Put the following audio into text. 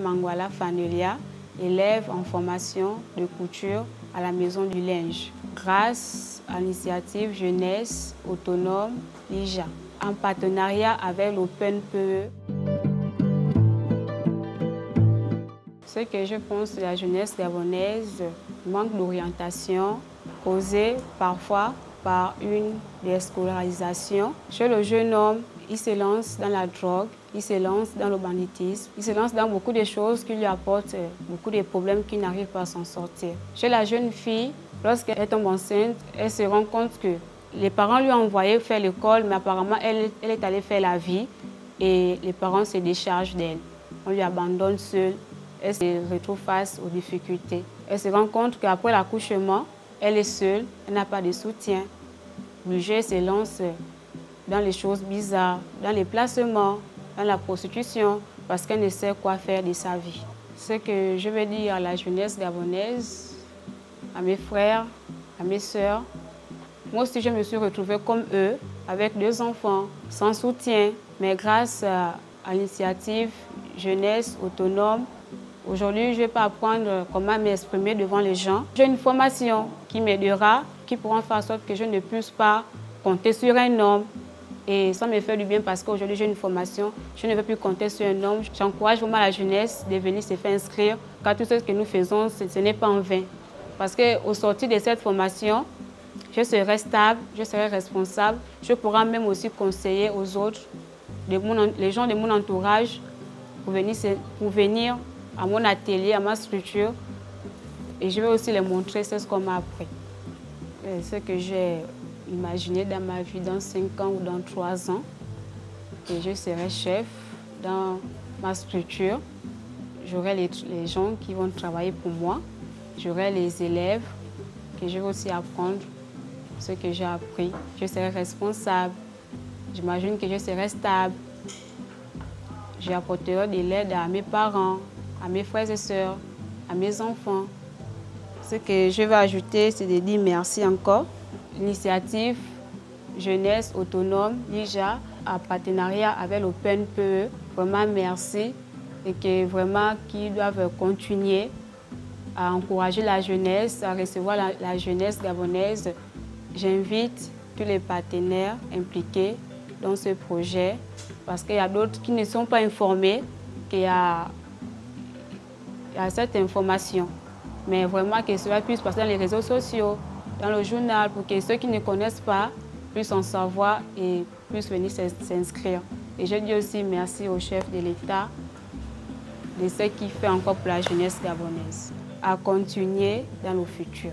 Mangwala Fanelia, élève en formation de couture à la Maison du Linge, grâce à l'initiative Jeunesse Autonome LIJA, en partenariat avec l'Open PE. Ce que je pense de la jeunesse gabonaise, manque d'orientation, causé parfois par une déscolarisation. Chez le jeune homme, il se lance dans la drogue, il se lance dans le banditisme, il se lance dans beaucoup de choses qui lui apportent beaucoup de problèmes qu'il n'arrive pas à s'en sortir. Chez la jeune fille, lorsqu'elle tombe enceinte, elle se rend compte que les parents lui ont envoyé faire l'école, mais apparemment elle est allée faire la vie et les parents se déchargent d'elle. On lui abandonne seule, elle se retrouve face aux difficultés. Elle se rend compte qu'après l'accouchement, elle est seule, elle n'a pas de soutien. Obligée, se lance dans les choses bizarres, dans les placements, dans la prostitution, parce qu'elle ne sait quoi faire de sa vie. Ce que je veux dire à la jeunesse gabonaise, à mes frères, à mes sœurs, moi aussi je me suis retrouvée comme eux, avec 2 enfants, sans soutien, mais grâce à l'initiative Jeunesse Autonome, aujourd'hui, je ne vais pas apprendre comment m'exprimer devant les gens. J'ai une formation qui m'aidera, qui pourra faire en sorte que je ne puisse pas compter sur un homme. Et ça me fait du bien parce qu'aujourd'hui, j'ai une formation. Je ne veux plus compter sur un homme. J'encourage vraiment la jeunesse de venir se faire inscrire, car tout ce que nous faisons, ce n'est pas en vain. Parce qu'au sortir de cette formation, je serai stable, je serai responsable. Je pourrai même aussi conseiller aux autres, les gens de mon entourage, pour venir à mon atelier, à ma structure, et je vais aussi les montrer ce qu'on m'a appris. Ce que j'ai imaginé dans ma vie dans 5 ans ou dans 3 ans, que je serai chef dans ma structure. J'aurai les gens qui vont travailler pour moi, j'aurai les élèves que je vais aussi apprendre ce que j'ai appris. Je serai responsable, j'imagine que je serai stable. J'apporterai de l'aide à mes parents, à mes frères et sœurs, à mes enfants. Ce que je vais ajouter, c'est de dire merci encore. L'initiative Jeunesse Autonome LIJA, en partenariat avec l'Open PE, vraiment merci et que vraiment qu'ils doivent continuer à encourager la jeunesse, à recevoir la jeunesse gabonaise. J'invite tous les partenaires impliqués dans ce projet parce qu'il y a d'autres qui ne sont pas informés qu'il y a cette information. Mais vraiment que cela puisse passer dans les réseaux sociaux, dans le journal, pour que ceux qui ne connaissent pas puissent en savoir et puissent venir s'inscrire. Et je dis aussi merci au chef de l'État de ce qu'il fait encore pour la jeunesse gabonaise, à continuer dans le futur.